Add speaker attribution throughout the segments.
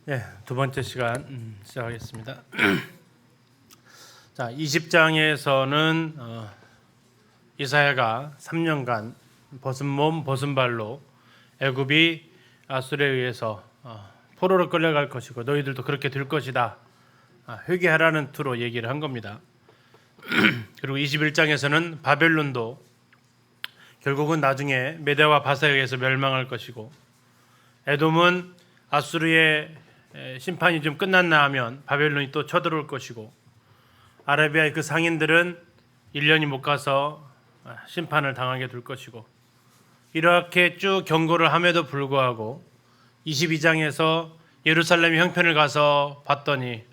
Speaker 1: 네, 두 번째 시간 시작하겠습니다. 자, 20장에서는 이사야가 3년간 벗은 몸 벗은 발로 애굽이 아수르에 의해서 포로로 끌려갈 것이고 너희들도 그렇게 될 것이다. 회개하라는 투로 얘기를 한 겁니다. 그리고 21장에서는 바벨론도 결국은 나중에 메대와 바사에 의해서 멸망할 것이고 에돔은 아수르의 심판이 좀 끝났나 하면 바벨론이 또 쳐들어올 것이고 아라비아의 그 상인들은 1년이 못 가서 심판을 당하게 될 것이고 이렇게 쭉 경고를 함에도 불구하고 22장에서 예루살렘 형편을 가서 봤더니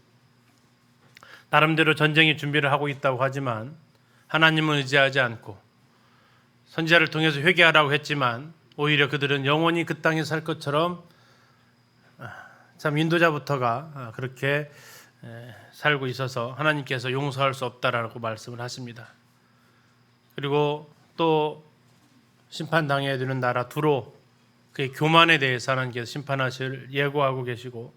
Speaker 1: 나름대로 전쟁의 준비를 하고 있다고 하지만 하나님은 의지하지 않고 선지자를 통해서 회개하라고 했지만 오히려 그들은 영원히 그 땅에 살 것처럼 참 인도자부터가 그렇게 살고 있어서 하나님께서 용서할 수 없다라고 말씀을 하십니다. 그리고 또 심판당해야 되는 나라 두로 그의 교만에 대해서 하나님께서 심판하실 예고하고 계시고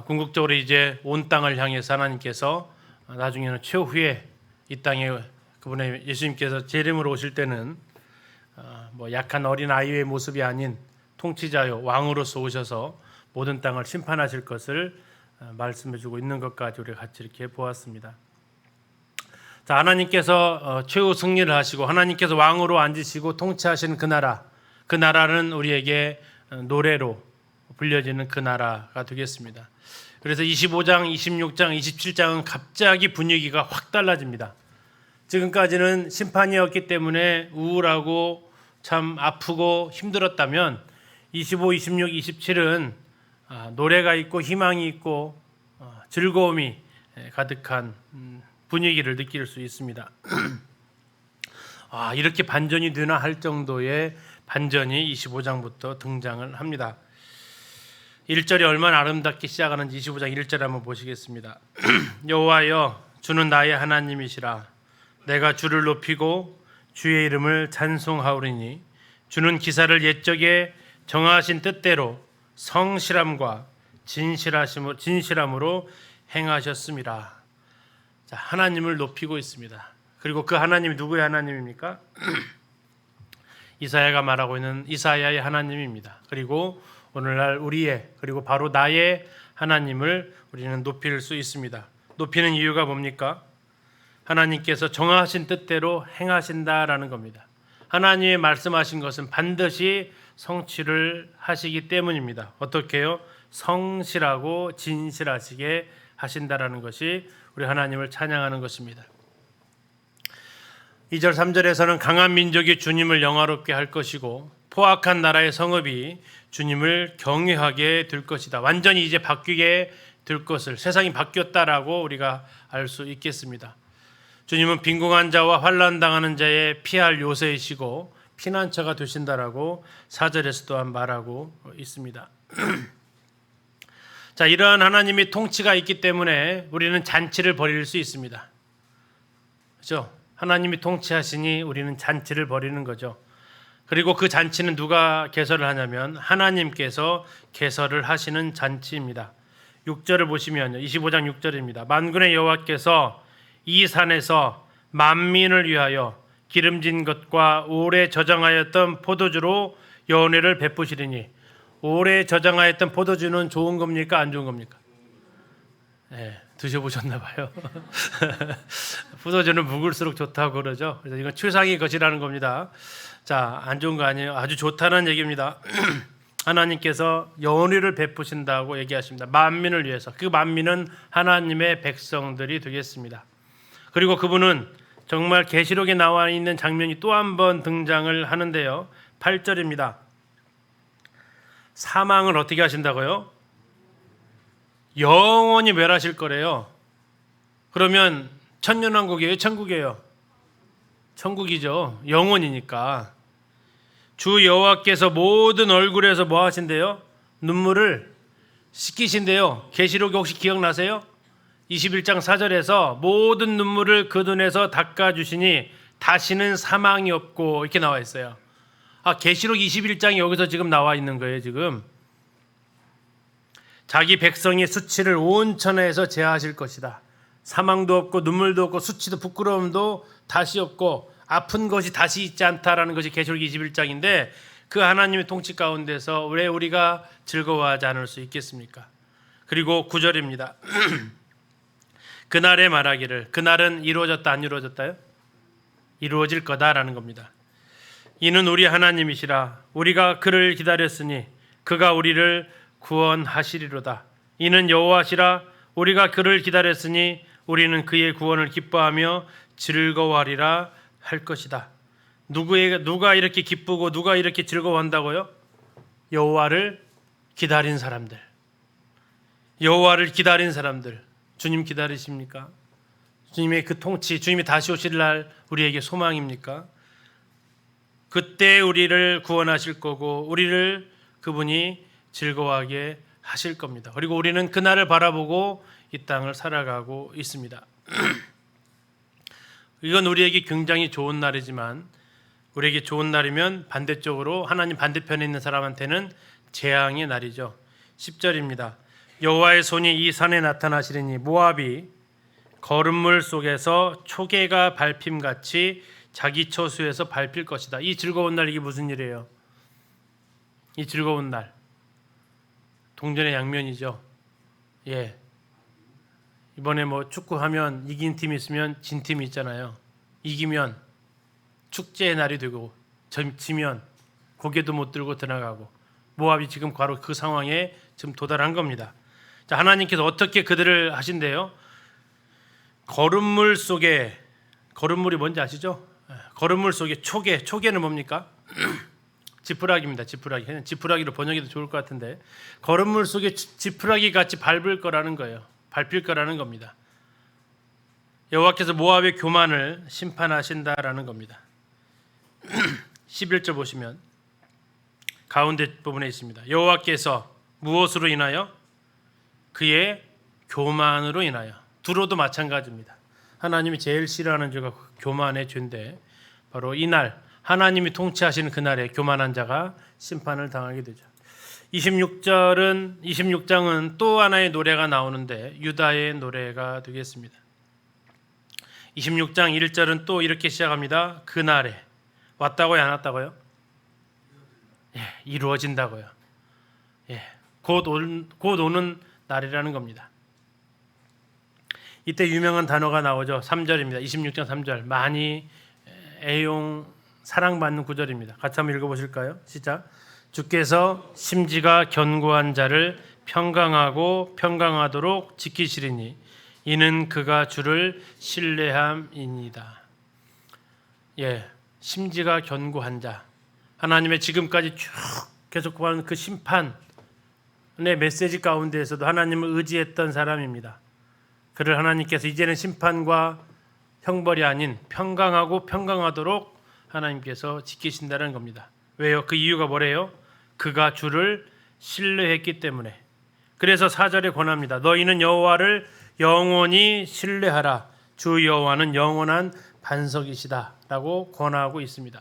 Speaker 1: 궁극적으로 이제 온 땅을 향해서 하나님께서 나중에는 최후에 이 땅에 그분의 예수님께서 재림으로 오실 때는 뭐 약한 어린 아이의 모습이 아닌 통치자요 왕으로서 오셔서 모든 땅을 심판하실 것을 말씀해주고 있는 것까지 우리가 같이 이렇게 보았습니다. 자, 하나님께서 최후 승리를 하시고 하나님께서 왕으로 앉으시고 통치하시는 그 나라는 우리에게 노래로 불려지는 그 나라가 되겠습니다. 그래서 25장, 26장, 27장은 갑자기 분위기가 확 달라집니다. 지금까지는 심판이었기 때문에 우울하고 참 아프고 힘들었다면 25, 26, 27은 노래가 있고 희망이 있고 즐거움이 가득한 분위기를 느낄 수 있습니다. 이렇게 반전이 되나 할 정도의 반전이 25장부터 등장을 합니다. 1절이 얼마나 아름답게 시작하는지 25장 1절 한번 보시겠습니다. 여호와여 주는 나의 하나님이시라. 내가 주를 높이고 주의 이름을 찬송하오리니 주는 기사를 옛적에 정하신 뜻대로 성실함과 진실함으로 행하셨습니다. 자, 하나님을 높이고 있습니다. 그리고 그 하나님이 누구의 하나님입니까? 이사야가 말하고 있는 이사야의 하나님입니다. 그리고 오늘날 우리의 그리고 바로 나의 하나님을 우리는 높일 수 있습니다. 높이는 이유가 뭡니까? 하나님께서 정하신 뜻대로 행하신다라는 겁니다. 하나님의 말씀하신 것은 반드시 성취를 하시기 때문입니다. 어떻게요? 성실하고 진실하시게 하신다라는 것이 우리 하나님을 찬양하는 것입니다. 2절 3절에서는 강한 민족이 주님을 영화롭게 할 것이고 포악한 나라의 성읍이 주님을 경외하게 될 것이다. 완전히 이제 바뀌게 될 것을 세상이 바뀌었다라고 우리가 알 수 있겠습니다. 주님은 빈궁한 자와 환난 당하는 자의 피할 요새이시고 피난처가 되신다라고 4절에서 또한 말하고 있습니다. 자, 이러한 하나님이 통치가 있기 때문에 우리는 잔치를 벌일 수 있습니다. 그렇죠? 하나님이 통치하시니 우리는 잔치를 벌이는 거죠. 그리고 그 잔치는 누가 개설을 하냐면 하나님께서 개설을 하시는 잔치입니다. 6절을 보시면요. 25장 6절입니다. 만군의 여호와께서 이 산에서 만민을 위하여 기름진 것과 오래 저장하였던 포도주로 연회를 베푸시리니 오래 저장하였던 포도주는 좋은 겁니까? 안 좋은 겁니까? 네, 드셔보셨나 봐요. 포도주는 묵을수록 좋다고 그러죠. 그래서 이건 최상의 것이라는 겁니다. 자, 안 좋은 거 아니에요. 아주 좋다는 얘기입니다. 하나님께서 연회를 베푸신다고 얘기하십니다. 만민을 위해서. 그 만민은 하나님의 백성들이 되겠습니다. 그리고 그분은 정말 계시록에 나와 있는 장면이 또 한 번 등장을 하는데요. 8절입니다. 사망을 어떻게 하신다고요? 영원히 멸하실 거래요. 그러면 천년왕국이에요? 천국이에요? 천국이죠. 영원이니까. 주 여호와께서 모든 얼굴에서 뭐 하신대요? 눈물을 씻기신대요. 계시록이 혹시 기억나세요? 21장 4절에서 모든 눈물을 그 눈에서 닦아주시니 다시는 사망이 없고 이렇게 나와 있어요. 계시록 21장이 여기서 지금 나와 있는 거예요. 지금 자기 백성의 수치를 온 천하에서 제하실 것이다. 사망도 없고 눈물도 없고 수치도 부끄러움도 다시 없고 아픈 것이 다시 있지 않다라는 것이 계시록 21장인데 그 하나님의 통치 가운데서 왜 우리가 즐거워하지 않을 수 있겠습니까? 그리고 9절입니다. 그날에 말하기를, 그날은 이루어졌다 안 이루어졌다요? 이루어질 거다라는 겁니다. 이는 우리 하나님이시라. 우리가 그를 기다렸으니 그가 우리를 구원하시리로다. 이는 여호와시라. 우리가 그를 기다렸으니 우리는 그의 구원을 기뻐하며 즐거워하리라 할 것이다. 누가 이렇게 기쁘고 누가 이렇게 즐거워한다고요? 여호와를 기다린 사람들. 여호와를 기다린 사람들. 주님 기다리십니까? 주님의 그 통치, 주님이 다시 오실 날 우리에게 소망입니까? 그때 우리를 구원하실 거고 우리를 그분이 즐거워하게 하실 겁니다. 그리고 우리는 그날을 바라보고 이 땅을 살아가고 있습니다. 이건 우리에게 굉장히 좋은 날이지만 우리에게 좋은 날이면 반대쪽으로 하나님 반대편에 있는 사람한테는 재앙의 날이죠. 10절입니다. 여호와의 손이 이 산에 나타나시리니 모압이 거름물 속에서 초계가 밟힘같이 자기 처수에서 밟힐 것이다. 이 즐거운 날, 이게 무슨 일이에요? 이 즐거운 날 동전의 양면이죠. 예. 이번에 뭐 축구하면 이긴 팀이 있으면 진 팀이 있잖아요. 이기면 축제의 날이 되고 지면 고개도 못 들고 들어가고 모압이 지금 바로 그 상황에 지금 도달한 겁니다. 자, 하나님께서 어떻게 그들을 하신대요? 거름물 속에, 거름물이 뭔지 아시죠? 거름물 속에 초계는 뭡니까? 지푸라기입니다. 지푸라기로 번역해도 좋을 것 같은데 거름물 속에 지푸라기 같이 밟을 거라는 거예요. 밟힐 거라는 겁니다. 여호와께서 모압의 교만을 심판하신다라는 겁니다. 11절 보시면 가운데 부분에 있습니다. 여호와께서 무엇으로 인하여? 그의 교만으로 인하여. 두로도 마찬가지입니다. 하나님이 제일 싫어하는 죄가 교만의 죄인데 바로 이날 하나님이 통치하시는 그날에 교만한 자가 심판을 당하게 되죠. 26장은 또 하나의 노래가 나오는데 유다의 노래가 되겠습니다. 26장 1절은 또 이렇게 시작합니다. 그날에 왔다고요, 안 왔다고요? 예, 이루어진다고요. 예, 곧 오는 날이라는 겁니다. 이때 유명한 단어가 나오죠. 3절입니다. 26장 3절. 많이 사랑받는 구절입니다. 같이 한번 읽어보실까요? 시작. 주께서 심지가 견고한 자를 평강하고 평강하도록 지키시리니 이는 그가 주를 신뢰함이니이다. 예, 심지가 견고한 자. 하나님의 지금까지 쭉 계속 구하는 그 심판의 메시지 가운데에서도 하나님을 의지했던 사람입니다. 그를 하나님께서 이제는 심판과 형벌이 아닌 평강하고 평강하도록 하나님께서 지키신다는 겁니다. 왜요? 그 이유가 뭐래요? 그가 주를 신뢰했기 때문에. 그래서 4절에 권합니다. 너희는 여호와를 영원히 신뢰하라. 주 여호와는 영원한 반석이시다 라고 권하고 있습니다.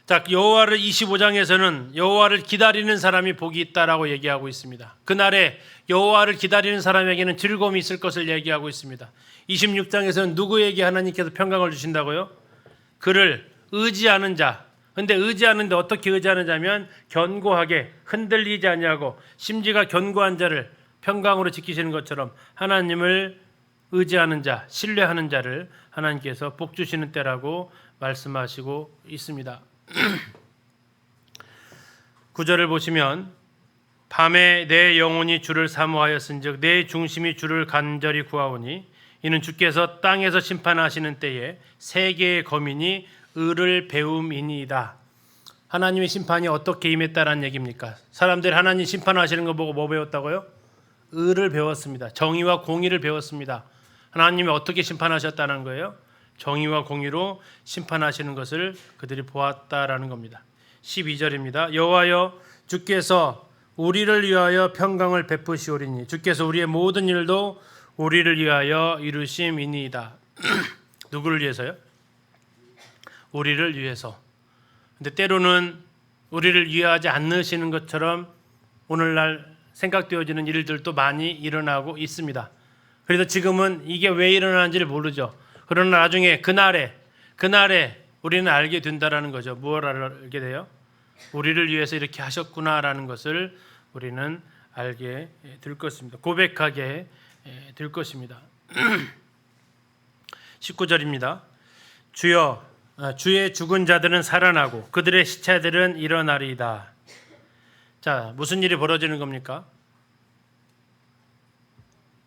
Speaker 1: 자, 여호와를 25장에서는 여호와를 기다리는 사람이 복이 있다라고 얘기하고 있습니다. 그날에 여호와를 기다리는 사람에게는 즐거움이 있을 것을 얘기하고 있습니다. 26장에서는 누구에게 하나님께서 평강을 주신다고요? 그를 의지하는 자. 근데 의지하는데 어떻게 의지하느냐면 견고하게 흔들리지 아니하고 심지가 견고한 자를 평강으로 지키시는 것처럼 하나님을 의지하는 자, 신뢰하는 자를 하나님께서 복 주시는 때라고 말씀하시고 있습니다. 9절을 보시면 밤에 내 영혼이 주를 사모하였은즉 내 중심이 주를 간절히 구하오니 이는 주께서 땅에서 심판하시는 때에 세계의 거민이 의를 배움이니이다. 하나님의 심판이 어떻게 임했다라는 얘기입니까? 사람들이 하나님 심판하시는 거 보고 뭐 배웠다고요? 의를 배웠습니다. 정의와 공의를 배웠습니다. 하나님이 어떻게 심판하셨다는 거예요? 정의와 공의로 심판하시는 것을 그들이 보았다라는 겁니다. 12절입니다. 여호와여 주께서 우리를 위하여 평강을 베푸시오리니 주께서 우리의 모든 일도 우리를 위하여 이루심이니이다. 누구를 위해서요? 우리를 위해서. 근데 때로는 우리를 위하지 않으시는 것처럼 오늘날 생각되어지는 일들도 많이 일어나고 있습니다. 그래서 지금은 이게 왜 일어나는지를 모르죠. 그러나 나중에 그날에 우리는 알게 된다라는 거죠. 무엇을 알게 돼요? 우리를 위해서 이렇게 하셨구나라는 것을 우리는 알게 될 것입니다. 고백하게 될 것입니다. 19절입니다. 주여, 주의 죽은 자들은 살아나고 그들의 시체들은 일어나리이다. 자, 무슨 일이 벌어지는 겁니까?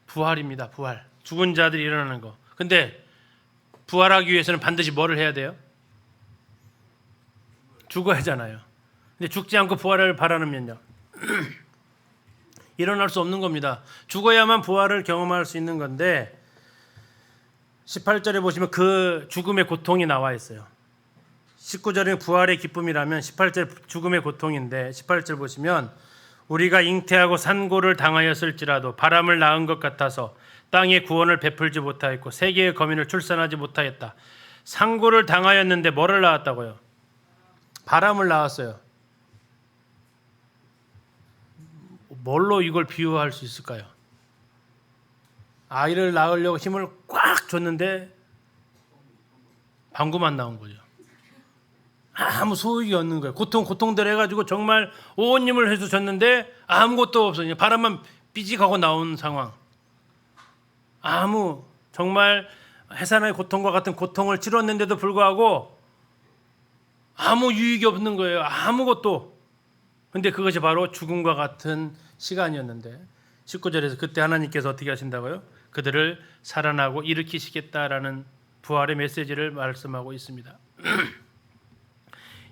Speaker 1: 부활입니다. 부활. 죽은 자들이 일어나는 거. 근데 부활하기 위해서는 반드시 뭐를 해야 돼요? 죽어야 하잖아요. 근데 죽지 않고 부활을 바라면요. 일어날 수 없는 겁니다. 죽어야만 부활을 경험할 수 있는 건데 18절에 보시면 그 죽음의 고통이 나와 있어요. 19절은 부활의 기쁨이라면 18절 죽음의 고통인데 18절 보시면 우리가 잉태하고 산고를 당하였을지라도 바람을 낳은 것 같아서 땅에 구원을 베풀지 못하였고 세계의 거민을 출산하지 못하였다. 산고를 당하였는데 뭐를 낳았다고요? 바람을 낳았어요. 뭘로 이걸 비유할 수 있을까요? 아이를 낳으려고 힘을 꽉 줬는데 방구만 나온 거죠. 아무 소용이 없는 거예요. 고통들 해가지고 정말 온 힘을 해서 줬는데 아무것도 없어요. 바람만 삐직하고 나온 상황. 아무 정말 해산의 고통과 같은 고통을 치렀는데도 불구하고 아무 유익이 없는 거예요. 아무것도. 근데 그것이 바로 죽음과 같은 시간이었는데 19절에서 그때 하나님께서 어떻게 하신다고요? 그들을 살아나고 일으키시겠다라는 부활의 메시지를 말씀하고 있습니다.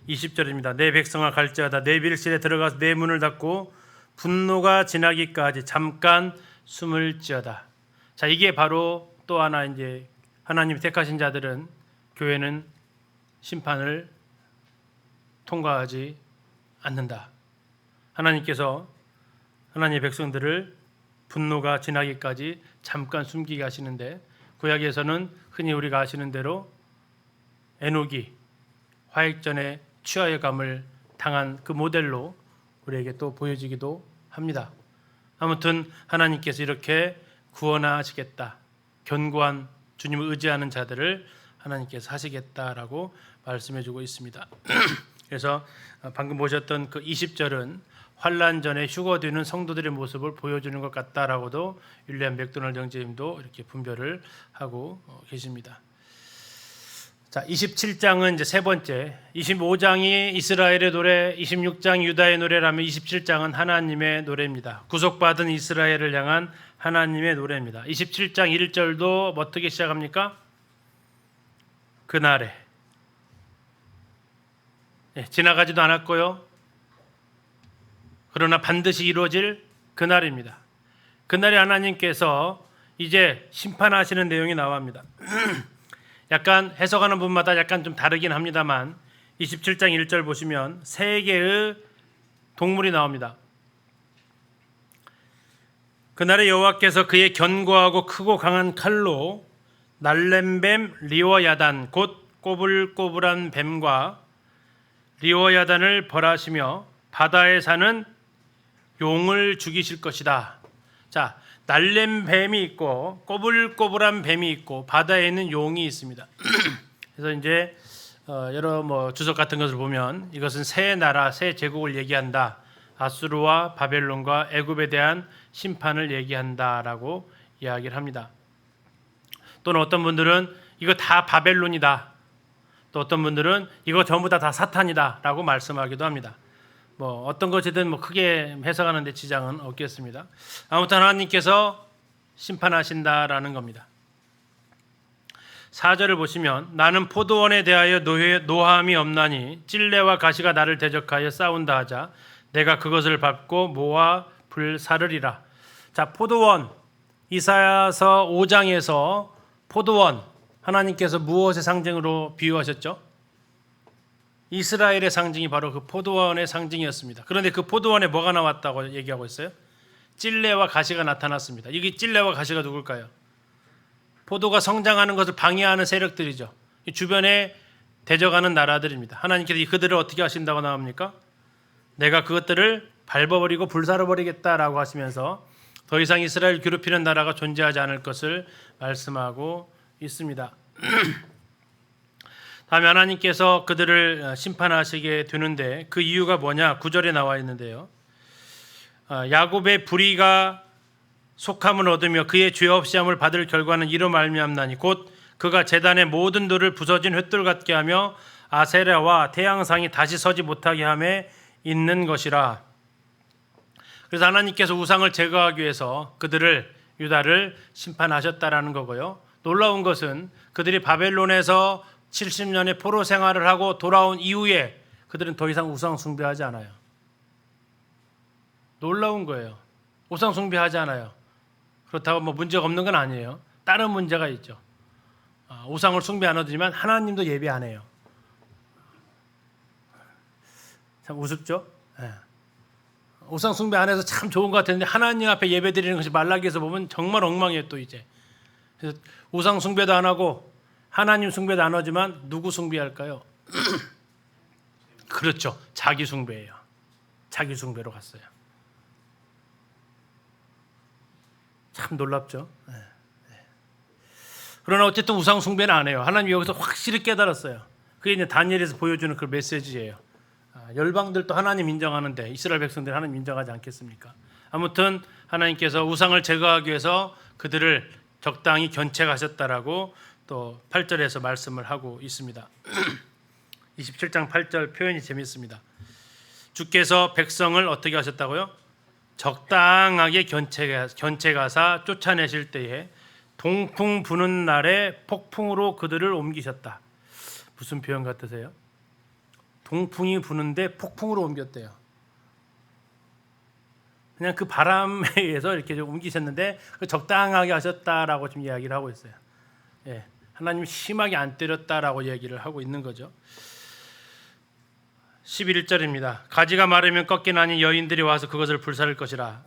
Speaker 1: 20절입니다. 내 백성아 갈지어다 내 밀실에 들어가서 내 문을 닫고 분노가 지나기까지 잠깐 숨을 지어다. 자, 이게 바로 또 하나 이제 하나님이 택하신 자들은 교회는 심판을 통과하지 않는다. 하나님께서 하나님의 백성들을 분노가 지나기까지 잠깐 숨기게 하시는데 구약에서는 흔히 우리가 아시는 대로 에녹이 화액전에 취하여감을 당한 그 모델로 우리에게 또 보여지기도 합니다. 아무튼 하나님께서 이렇게 구원하시겠다. 견고한 주님을 의지하는 자들을 하나님께서 하시겠다라고 말씀해주고 있습니다. 그래서 방금 보셨던 그 20절은 환난 전에 휴거되는 성도들의 모습을 보여주는 것 같다라고도 윌리엄 맥도널드 형제님도 이렇게 분별을 하고 계십니다. 자, 27장은 이제 세 번째, 25장이 이스라엘의 노래, 26장이 유다의 노래라면 27장은 하나님의 노래입니다. 구속받은 이스라엘을 향한 하나님의 노래입니다. 27장 1절도 어떻게 시작합니까? 그날에 지나가지도 않았고요. 그러나 반드시 이루어질 그날입니다. 그날에 하나님께서 이제 심판하시는 내용이 나옵니다. 약간 해석하는 분마다 약간 좀 다르긴 합니다만 27장 1절 보시면 세 개의 동물이 나옵니다. 그날에 여호와께서 그의 견고하고 크고 강한 칼로 날렘뱀 리워야단 곧 꼬불꼬불한 뱀과 리워야단을 벌하시며 바다에 사는 용을 죽이실 것이다. 자, 날렘뱀이 있고 꼬불꼬불한 뱀이 있고 바다에 있는 용이 있습니다. 그래서 이제 여러 주석 같은 것을 보면 이것은 세 나라, 세 제국을 얘기한다. 아수르와 바벨론과 애굽에 대한 심판을 얘기한다라고 이야기를 합니다. 또는 어떤 분들은 이거 다 바벨론이다. 또 어떤 분들은 이거 전부 다 사탄이다라고 말씀하기도 합니다. 어떤 것이든 크게 해석하는 데 지장은 없겠습니다. 아무튼 하나님께서 심판하신다라는 겁니다. 4절을 보시면 나는 포도원에 대하여 노함이 없나니 찔레와 가시가 나를 대적하여 싸운다 하자 내가 그것을 밟고 모아 불사르리라. 자, 포도원, 이사야서 5장에서 포도원 하나님께서 무엇의 상징으로 비유하셨죠? 이스라엘의 상징이 바로 그 포도원의 상징이었습니다. 그런데 그 포도원에 뭐가 나왔다고 얘기하고 있어요? 찔레와 가시가 나타났습니다. 이게 찔레와 가시가 누굴까요? 포도가 성장하는 것을 방해하는 세력들이죠. 주변에 대적하는 나라들입니다. 하나님께서 그들을 어떻게 하신다고 나옵니까? 내가 그것들을 밟아버리고 불살아버리겠다라고 하시면서 더 이상 이스라엘 괴롭히는 나라가 존재하지 않을 것을 말씀하고 있습니다. 다음에 하나님께서 그들을 심판하시게 되는데 그 이유가 뭐냐? 9절에 나와 있는데요. 야곱의 불의가 속함을 얻으며 그의 죄 없이함을 받을 결과는 이로 말미암나니 곧 그가 제단의 모든 돌을 부서진 횃돌 같게 하며 아세라와 태양상이 다시 서지 못하게 함에 있는 것이라. 그래서 하나님께서 우상을 제거하기 위해서 그들을 유다를 심판하셨다라는 거고요. 놀라운 것은 그들이 바벨론에서 70년의 포로 생활을 하고 돌아온 이후에 그들은 더 이상 우상 숭배하지 않아요. 놀라운 거예요. 우상 숭배하지 않아요. 그렇다고 뭐 문제가 없는 건 아니에요. 다른 문제가 있죠. 우상을 숭배 안 하지만 하나님도 예배 안 해요. 참 우습죠? 네. 우상 숭배 안 해서 참 좋은 것 같았는데 하나님 앞에 예배 드리는 것이 말라기에서 보면 정말 엉망이에요. 또 이제 그래서 우상 숭배도 안 하고 하나님 숭배도 안 하지만 누구 숭배할까요? 그렇죠. 자기 숭배예요. 자기 숭배로 갔어요. 참 놀랍죠. 네. 그러나 어쨌든 우상 숭배는 안 해요. 하나님 여기서 확실히 깨달았어요. 그게 이제 다니엘에서 보여주는 그 메시지예요. 열방들도 하나님 인정하는데 이스라엘 백성들 하나님 인정하지 않겠습니까? 아무튼 하나님께서 우상을 제거하기 위해서 그들을 적당히 견책하셨다라고 또 8절에서 말씀을 하고 있습니다. 27장 8절 표현이 재밌습니다. 주께서 백성을 어떻게 하셨다고요? 적당하게 견책하사 쫓아내실 때에 동풍 부는 날에 폭풍으로 그들을 옮기셨다. 무슨 표현 같으세요? 동풍이 부는데 폭풍으로 옮겼대요. 그냥 그 바람에 의해서 이렇게 좀 옮기셨는데 적당하게 하셨다라고 지금 이야기를 하고 있어요. 예, 하나님 심하게 안 때렸다라고 얘기를 하고 있는 거죠. 11절입니다. 가지가 마르면 꺾이나니 여인들이 와서 그것을 불사를 것이라.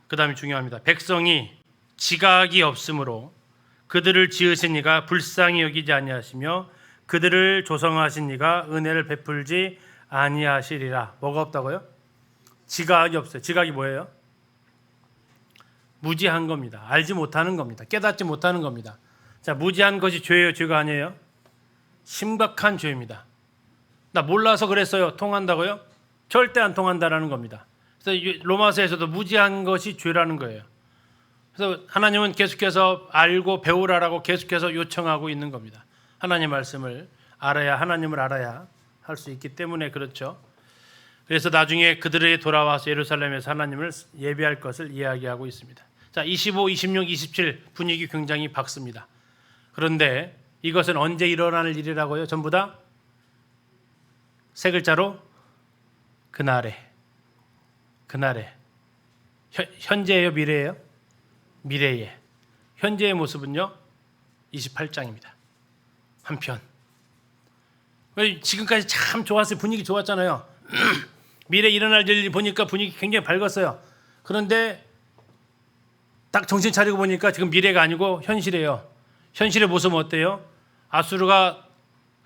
Speaker 1: 그 다음이 중요합니다. 백성이 지각이 없으므로 그들을 지으신 이가 불쌍히 여기지 아니하시며 그들을 조성하신 이가 은혜를 베풀지 아니하시리라. 뭐가 없다고요? 지각이 없어요. 지각이 뭐예요? 무지한 겁니다. 알지 못하는 겁니다. 깨닫지 못하는 겁니다. 자, 무지한 것이 죄예요? 죄가 아니에요? 심각한 죄입니다. 나 몰라서 그랬어요. 통한다고요? 절대 안 통한다라는 겁니다. 그래서 로마서에서도 무지한 것이 죄라는 거예요. 그래서 하나님은 계속해서 알고 배우라라고 계속해서 요청하고 있는 겁니다. 하나님 말씀을 알아야, 하나님을 알아야 할 수 있기 때문에 그렇죠. 그래서 나중에 그들이 돌아와서 예루살렘에서 하나님을 예배할 것을 이야기하고 있습니다. 자, 25, 26, 27 분위기 굉장히 밝습니다. 그런데 이것은 언제 일어날 일이라고요? 전부 다 세 글자로 그날에. 현재예요, 미래예요? 미래에. 현재의 모습은요 28장입니다. 한편 지금까지 참 좋았어요. 분위기 좋았잖아요. 미래 일어날 일 보니까 분위기 굉장히 밝았어요. 그런데 딱 정신 차리고 보니까 지금 미래가 아니고 현실이에요. 현실의 모습은 어때요? 아수르가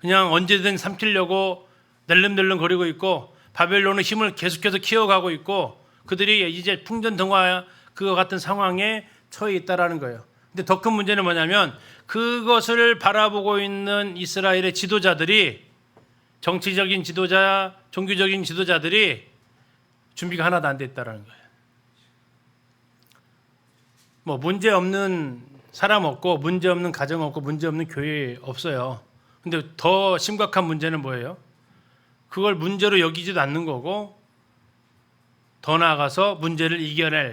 Speaker 1: 그냥 언제든 삼키려고 낼름낼름 거리고 있고 바벨론의 힘을 계속해서 키워가고 있고 그들이 이제 풍전등화 그와 같은 상황에 처해 있다라는 거예요. 근데 더 큰 문제는 뭐냐면 그것을 바라보고 있는 이스라엘의 지도자들이 정치적인 지도자, 종교적인 지도자들이 준비가 하나도 안 돼 있다라는 거예요. 뭐 문제 없는 사람 없고 문제 없는 가정 없고 문제 없는 교회 없어요. 근데 더 심각한 문제는 뭐예요? 그걸 문제로 여기지도 않는 거고 더 나아가서 문제를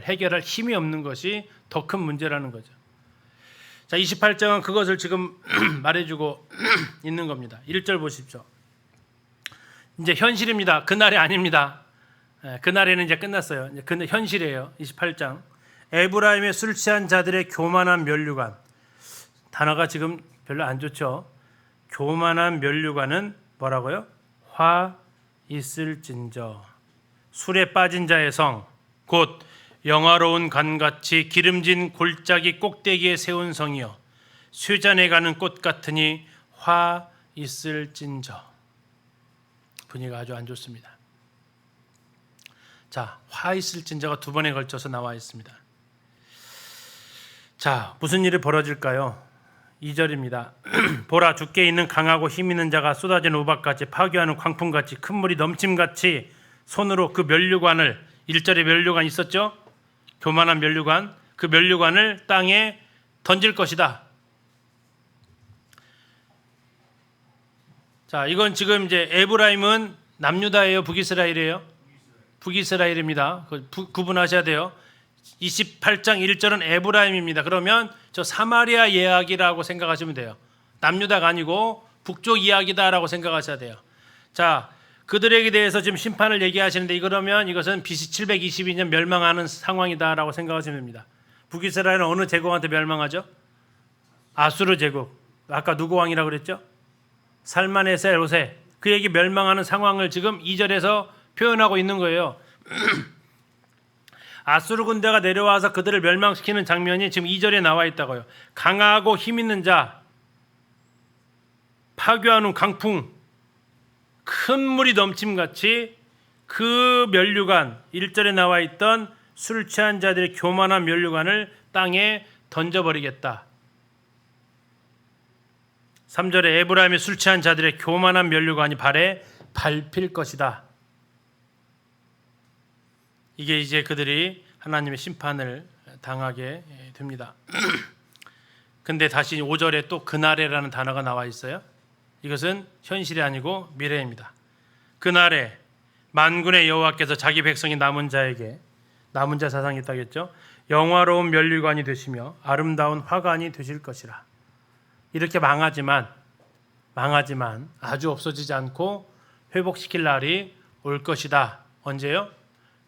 Speaker 1: 해결할 힘이 없는 것이 더 큰 문제라는 거죠. 자, 28장은 그것을 지금 말해주고 있는 겁니다. 1절 보십시오. 이제 현실입니다. 그날이 아닙니다. 그날에는 이제 끝났어요. 이제 현실이에요. 28장. 에브라임의 술 취한 자들의 교만한 면류관. 단어가 지금 별로 안 좋죠. 교만한 면류관은 뭐라고요? 화 있을진저. 술에 빠진 자의 성, 곧 영화로운 간같이 기름진 골짜기 꼭대기에 세운 성이여 쇠잔에 가는 꽃 같으니 화 있을진저. 분위기가 아주 안 좋습니다. 자, 화 있을진저가 두 번에 걸쳐서 나와 있습니다. 자, 무슨 일이 벌어질까요? 2절입니다. 보라, 주께 있는 강하고 힘 있는 자가 쏟아지는 우박같이 파괴하는 광풍같이 큰 물이 넘침같이 손으로 그 면류관을, 1절에 면류관 있었죠? 교만한 면류관, 그 면류관을 땅에 던질 것이다. 자, 이건 지금 이제 에브라임은 남유다예요, 북이스라엘이에요? 북이스라엘입니다. 구분하셔야 돼요. 28장 1절은 에브라임입니다. 그러면 저 사마리아 이야기라고 생각하시면 돼요. 남유다가 아니고 북쪽 이야기다라고 생각하셔야 돼요. 자, 그들에게 대해서 지금 심판을 얘기하시는데 그러면 이것은 BC 722년 멸망하는 상황이다라고 생각하시면 됩니다. 북이스라엘은 어느 제국한테 멸망하죠? 아수르 제국. 아까 누구 왕이라고 그랬죠? 살마네세 로세. 그에게 멸망하는 상황을 지금 2절에서 표현하고 있는 거예요. 아수르 군대가 내려와서 그들을 멸망시키는 장면이 지금 2절에 나와 있다고요. 강하고 힘 있는 자, 파괴하는 강풍, 큰 물이 넘침같이 그 면류관, 1절에 나와 있던 술 취한 자들의 교만한 면류관을 땅에 던져버리겠다. 3절에 에브라임의 술 취한 자들의 교만한 면류관이 발에 밟힐 것이다. 이게 이제 그들이 하나님의 심판을 당하게 됩니다. 근데 다시 5절에 또 그날에라는 단어가 나와 있어요. 이것은 현실이 아니고 미래입니다. 그날에 만군의 여호와께서 자기 백성이 남은 자에게, 남은 자 사상이 있다겠죠? 영화로운 면류관이 되시며 아름다운 화관이 되실 것이라. 이렇게 망하지만 아주 없어지지 않고 회복시킬 날이 올 것이다. 언제요?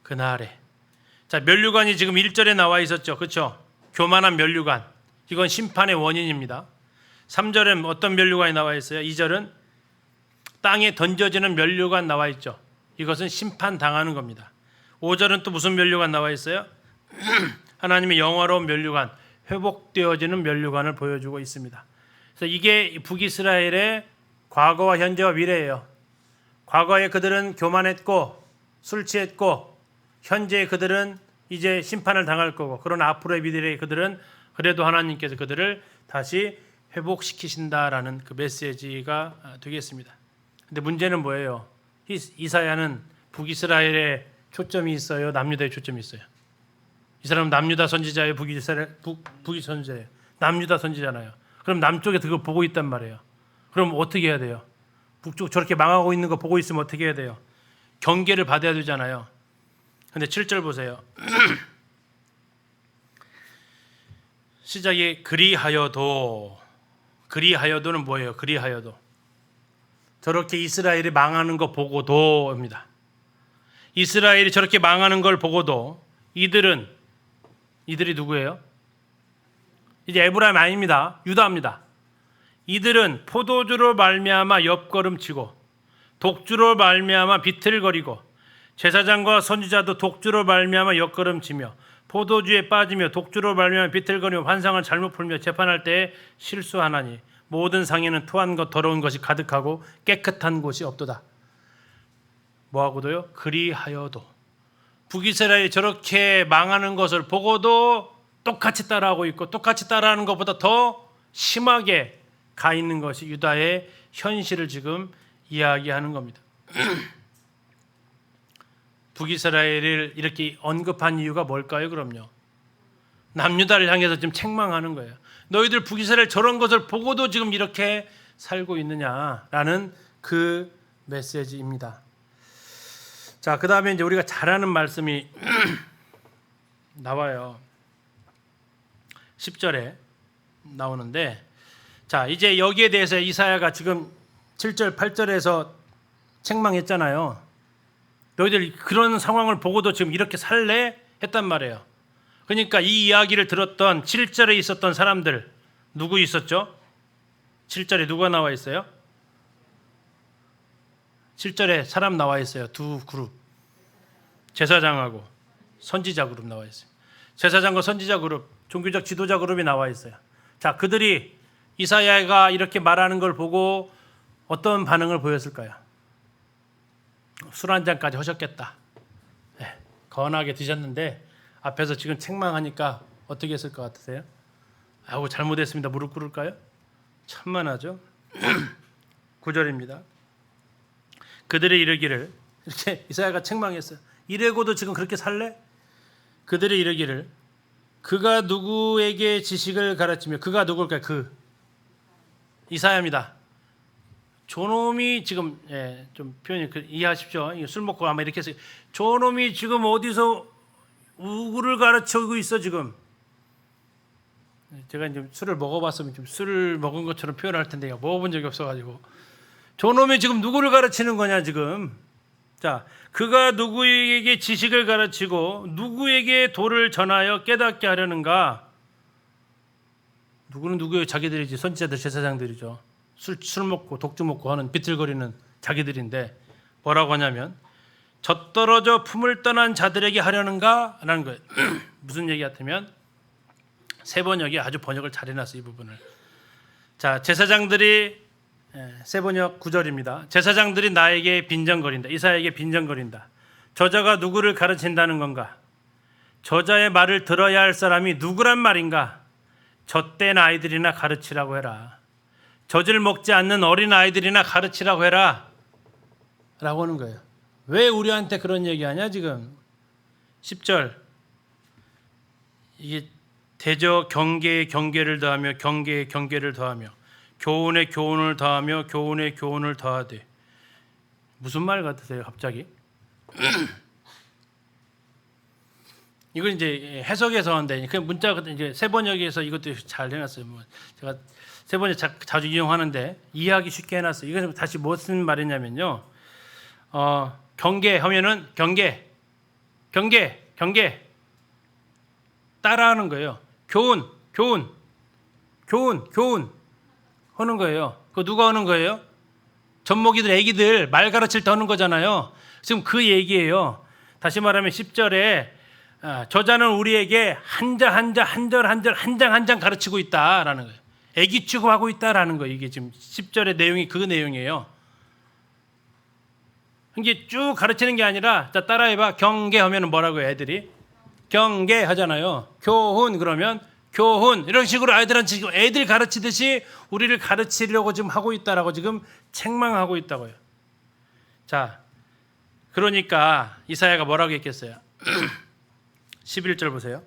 Speaker 1: 그날에. 자, 면류관이 지금 1절에 나와 있었죠. 그렇죠? 교만한 면류관. 이건 심판의 원인입니다. 3절엔 어떤 면류관이 나와 있어요? 2절은 땅에 던져지는 면류관 나와 있죠. 이것은 심판 당하는 겁니다. 5절은 또 무슨 면류관 나와 있어요? 하나님의 영화로운 면류관, 회복되어지는 면류관을 보여주고 있습니다. 그래서 이게 북이스라엘의 과거와 현재와 미래예요. 과거에 그들은 교만했고 술 취했고 현재 그들은 이제 심판을 당할 거고, 그러나 앞으로의 미래의 그들은 그래도 하나님께서 그들을 다시 회복시키신다라는 그 메시지가 되겠습니다. 근데 문제는 뭐예요? 이사야는 북이스라엘에 초점이 있어요, 남유다에 초점이 있어요? 이 사람은 남유다 선지자예요, 북이 선지자예요? 남유다 선지자잖아요. 그럼 남쪽에 그거 보고 있단 말이에요. 그럼 어떻게 해야 돼요? 북쪽 저렇게 망하고 있는 거 보고 있으면 어떻게 해야 돼요? 경계를 받아야 되잖아요. 근데 7절 보세요. 시작이 그리하여도는 뭐예요? 그리하여도. 저렇게 이스라엘이 망하는 거 보고도입니다. 이스라엘이 저렇게 망하는 걸 보고도 이들이 누구예요? 이제 에브라임 아닙니다. 유다입니다. 이들은 포도주로 말미암아 옆걸음치고 독주로 말미암아 비틀거리고 제사장과 선지자도 독주로 말미암아 옆걸음치며 포도주에 빠지며 독주로 말미암아 비틀거리며 환상을 잘못 풀며 재판할 때에 실수하나니 모든 상에는 토한 것 더러운 것이 가득하고 깨끗한 곳이 없도다. 뭐하고도요? 그리하여도. 북이스라엘이 저렇게 망하는 것을 보고도 똑같이 따라하고 있고 똑같이 따라하는 것보다 더 심하게 가 있는 것이 유다의 현실을 지금 이야기하는 겁니다. 북이스라엘을 이렇게 언급한 이유가 뭘까요? 그럼요, 남유다를 향해서 지금 책망하는 거예요. 너희들 북이스라엘 저런 것을 보고도 지금 이렇게 살고 있느냐라는 그 메시지입니다. 자, 그 다음에 이제 우리가 잘 아는 말씀이 나와요. 10절에 나오는데, 자, 이제 여기에 대해서 이사야가 지금 7절, 8절에서 책망했잖아요. 너희들 그런 상황을 보고도 지금 이렇게 살래? 했단 말이에요. 그러니까 이 이야기를 들었던 7절에 있었던 사람들, 누구 있었죠? 7절에 누가 나와 있어요? 7절에 사람 나와 있어요. 두 그룹. 제사장하고 선지자 그룹 나와 있어요. 제사장과 선지자 그룹, 종교적 지도자 그룹이 나와 있어요. 자, 그들이 이사야가 이렇게 말하는 걸 보고 어떤 반응을 보였을까요? 술 한 잔까지 하셨겠다. 네. 건하게 드셨는데 앞에서 지금 책망하니까 어떻게 했을 것 같으세요? 아우 잘못했습니다. 무릎 꿇을까요? 천만하죠. 9절입니다. 그들이 이르기를 이렇게 이사야가 책망했어요. 이래고도 지금 그렇게 살래? 그들이 이르기를 그가 누구에게 지식을 가르치며 그가 누굴까요? 그 이사야입니다. 저놈이 지금 좀 표현이 이해하십시오. 술 먹고 아마 이렇게 해서 저놈이 지금 어디서 누구를 가르치고 있어 지금. 제가 이제 술을 먹어봤으면 좀 술을 먹은 것처럼 표현할 텐데 먹어본 적이 없어가지고 저놈이 지금 누구를 가르치는 거냐 지금. 자, 그가 누구에게 지식을 가르치고 누구에게 도를 전하여 깨닫게 하려는가? 누구는 누구예요? 자기들이지. 선지자들 제사장들이죠. 술 먹고 독주 먹고 하는 비틀거리는 자기들인데 뭐라고 하냐면 젖떨어져 품을 떠난 자들에게 하려는가? 라는 거예요. 무슨 얘기 같으면 세 번역이 아주 번역을 잘 해놨어요. 이 부분을. 자, 제사장들이 세 번역 9절입니다. 제사장들이 나에게 빈정거린다. 이사야에게 빈정거린다. 저자가 누구를 가르친다는 건가? 저자의 말을 들어야 할 사람이 누구란 말인가? 젖된 아이들이나 가르치라고 해라. 젖을 먹지 않는 어린 아이들이나 가르치라고 해라. 라고 하는 거예요. 왜 우리한테 그런 얘기하냐 지금. 10절 이게 대저 경계에 경계를 더하며 경계에 경계를 더하며 교훈에 교훈을 더하며 교훈에 교훈을 더하되. 무슨 말 같으세요 갑자기? 이건 이제 해석에서 하는데 그 문자가 이제 세 번역에서 이것도 잘 해놨어요. 뭐 제가 세 번역 자주 이용하는데 이해하기 쉽게 해놨어요. 이건 다시 무슨 말이냐면요. 경계 하면은 경계 따라하는 거예요. 교훈 하는 거예요. 그거 누가 하는 거예요? 젖먹이들 애기들 말 가르칠 때 하는 거잖아요. 지금 그 얘기예요. 다시 말하면 10절에 저자는 우리에게 한 장 가르치고 있다라는 거예요. 애기 취급하고 있다라는 거예요. 이게 지금 10절의 내용이 그 내용이에요. 이게 쭉 가르치는 게 아니라 자 따라해봐. 경계하면 뭐라고 해요? 애들이 경계하잖아요. 교훈 그러면 교훈 이런 식으로 아이들한테 지금 애들 가르치듯이 우리를 가르치려고 지금 하고 있다라고 지금 책망하고 있다고요. 자, 그러니까 이사야가 뭐라고 했겠어요? 11절 보세요.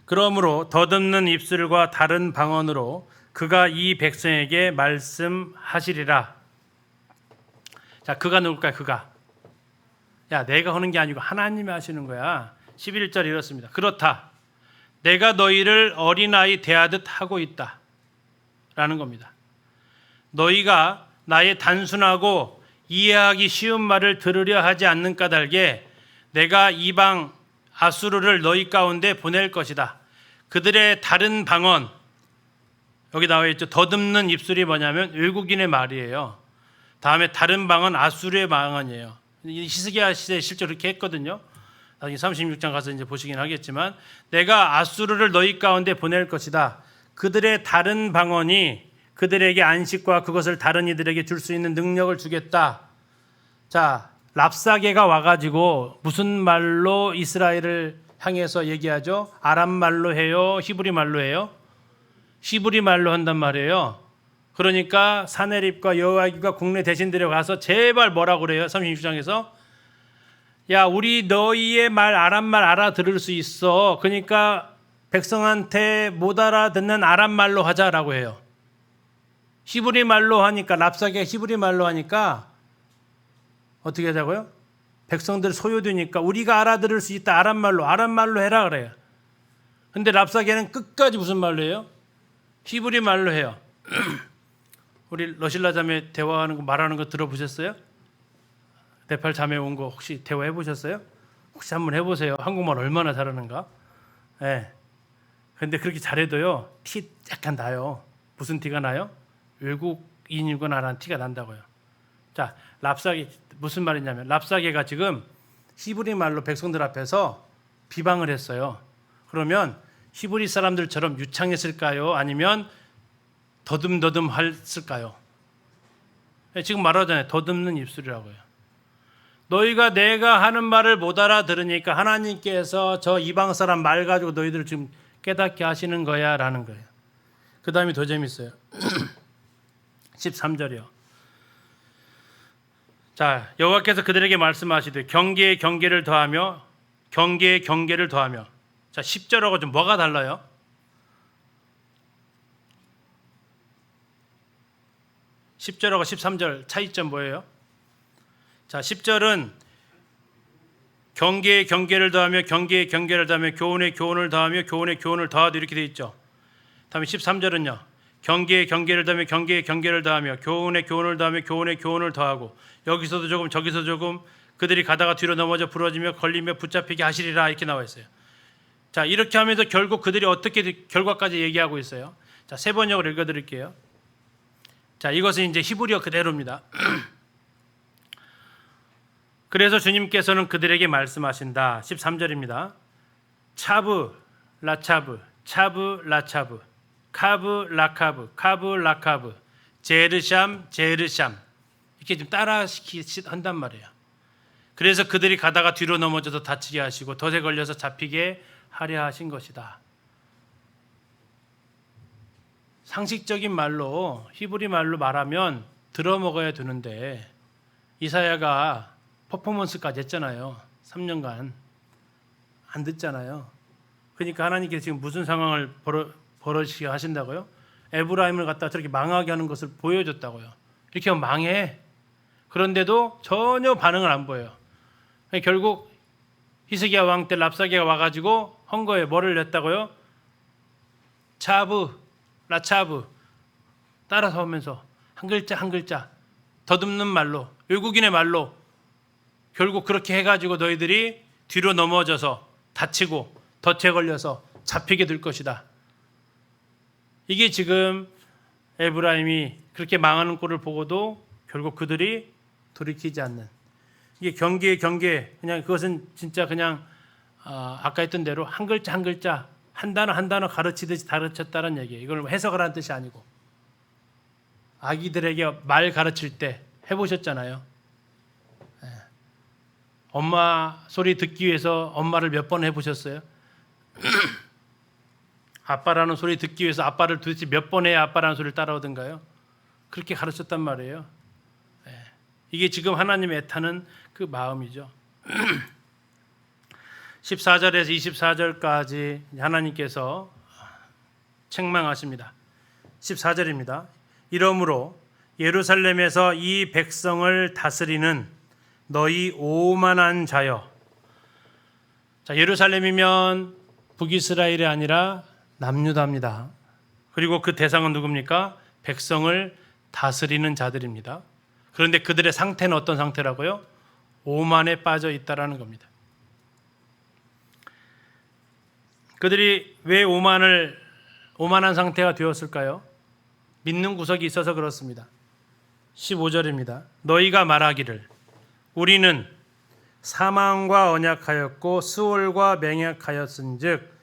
Speaker 1: 그러므로 더듬는 입술과 다른 방언으로 그가 이 백성에게 말씀하시리라. 자, 그가 누굴까요? 그가. 야, 내가 하는 게 아니고 하나님이 하시는 거야. 11절 이렇습니다. 그렇다. 내가 너희를 어린아이 대하듯 하고 있다. 라는 겁니다. 너희가 나의 단순하고 이해하기 쉬운 말을 들으려 하지 않는 까닭에 내가 이방 아수르를 너희 가운데 보낼 것이다. 그들의 다른 방언, 여기 나와 있죠. 더듬는 입술이 뭐냐면 외국인의 말이에요. 다음에 다른 방언 아수르의 방언이에요. 히스기야 시대에 실제로 그렇게 했거든요. 나중에 36장 가서 이제 보시긴 하겠지만 내가 아수르를 너희 가운데 보낼 것이다. 그들의 다른 방언이 그들에게 안식과 그것을 다른 이들에게 줄 수 있는 능력을 주겠다. 자, 랍사게가 와가지고 무슨 말로 이스라엘을 향해서 얘기하죠? 아람 말로 해요? 히브리 말로 해요? 히브리 말로 한단 말이에요. 그러니까 사네립과 여호야김과 국내 대신들에 가서 제발 뭐라고 그래요? 36장에서 야, 우리 너희의 말 아람 말 알아들을 수 있어. 그러니까 백성한테 못 알아듣는 아람 말로 하자라고 해요. 히브리 말로 하니까 랍사게가 히브리 말로 하니까 어떻게 하자고요? 백성들 소요되니까 우리가 알아들을 수 있다. 아람 말로 해라 그래요. 근데 랍사게는 끝까지 무슨 말로 해요? 히브리 말로 해요. 우리 러실라 자매 대화하는 거 말하는 거 들어보셨어요? 네팔 자매 온 거 혹시 대화해 보셨어요? 혹시 한번 해보세요. 한국말 얼마나 잘하는가? 네. 근데 그렇게 잘해도요 티 약간 나요. 무슨 티가 나요? 외국인이구나라는 티가 난다고요. 자, 랍사게 무슨 말이냐면 랍사게가 지금 히브리 말로 백성들 앞에서 비방을 했어요. 그러면 히브리 사람들처럼 유창했을까요? 아니면 더듬더듬 했을까요? 지금 말하잖아요. 더듬는 입술이라고요. 너희가 내가 하는 말을 못 알아들으니까 하나님께서 저 이방 사람 말 가지고 너희들을 지금 깨닫게 하시는 거야 라는 거예요. 그 다음이 더 재밌어요. 13절이요. 자, 여호와께서 그들에게 말씀하시되 경계에 경계를 더하며 경계에 경계를 더하며. 자, 10절하고 좀 뭐가 달라요? 10절하고 13절 차이점 뭐예요? 자, 10절은 경계에 경계를 더하며 경계에 경계를 더하며 교훈에 교훈을 더하며 교훈에 교훈을 더하도 이렇게 되어 있죠. 다음에 13절은요. 경계에 경계를 더하며 경계에 경계를 더하며 교훈에 교훈을 더하며 교훈에 교훈을 더하고 여기서도 조금 저기서 조금 그들이 가다가 뒤로 넘어져 부러지며 걸리며 붙잡히게 하시리라 이렇게 나와 있어요. 자, 이렇게 하면서 결국 그들이 어떻게 결과까지 얘기하고 있어요. 자, 세 번역을 읽어드릴게요. 자, 이것은 이제 히브리어 그대로입니다. 그래서 주님께서는 그들에게 말씀하신다. 13절입니다. 차브 라차브 차브 라차브 카브 라카브 카브 라카브 제르샴 제르샴 이렇게 좀 따라 한단 말이에요. 그래서 그들이 가다가 뒤로 넘어져서 다치게 하시고 덫에 걸려서 잡히게 하려 하신 것이다. 상식적인 말로 히브리 말로 말하면 들어먹어야 되는데 이사야가 퍼포먼스까지 했잖아요. 3년간 안 듣잖아요. 그러니까 하나님께서 지금 무슨 상황을 벌어지게 하신다고요? 에브라임을 갖다 저렇게 망하게 하는 것을 보여줬다고요. 이렇게 하면 망해. 그런데도 전혀 반응을 안 보여요. 결국 히스기야 왕 때 랍사게가 와가지고 헝거에 뭐를 냈다고요? 차브 라차브 따라서 오면서 한 글자 한 글자 더듬는 말로 외국인의 말로 결국 그렇게 해가지고 너희들이 뒤로 넘어져서 다치고 덫에 걸려서 잡히게 될 것이다. 이게 지금 에브라임이 그렇게 망하는 꼴을 보고도 결국 그들이 돌이키지 않는 이게 경계의 경계 그냥 그것은 진짜 그냥 아까 했던 대로 한 글자 한 글자 한 단어 가르치듯이 가르쳤다는 얘기예요. 이걸 해석을 한 뜻이 아니고 아기들에게 말 가르칠 때 해보셨잖아요. 엄마 소리 듣기 위해서 엄마를 몇 번 해보셨어요? 아빠라는 소리 듣기 위해서 아빠를 도대체 몇 번 해야 아빠라는 소리를 따라오던가요? 그렇게 가르쳤단 말이에요. 이게 지금 하나님의 애타는 그 마음이죠. 14절에서 24절까지 하나님께서 책망하십니다. 14절입니다. 이러므로 예루살렘에서 이 백성을 다스리는 너희 오만한 자여. 자, 예루살렘이면 북이스라엘이 아니라 남유다입니다. 그리고 그 대상은 누굽니까? 백성을 다스리는 자들입니다. 그런데 그들의 상태는 어떤 상태라고요? 오만에 빠져 있다라는 겁니다. 그들이 왜 오만한 상태가 되었을까요? 믿는 구석이 있어서 그렇습니다. 15절입니다. 너희가 말하기를 우리는 사망과 언약하였고 수월과 맹약하였은즉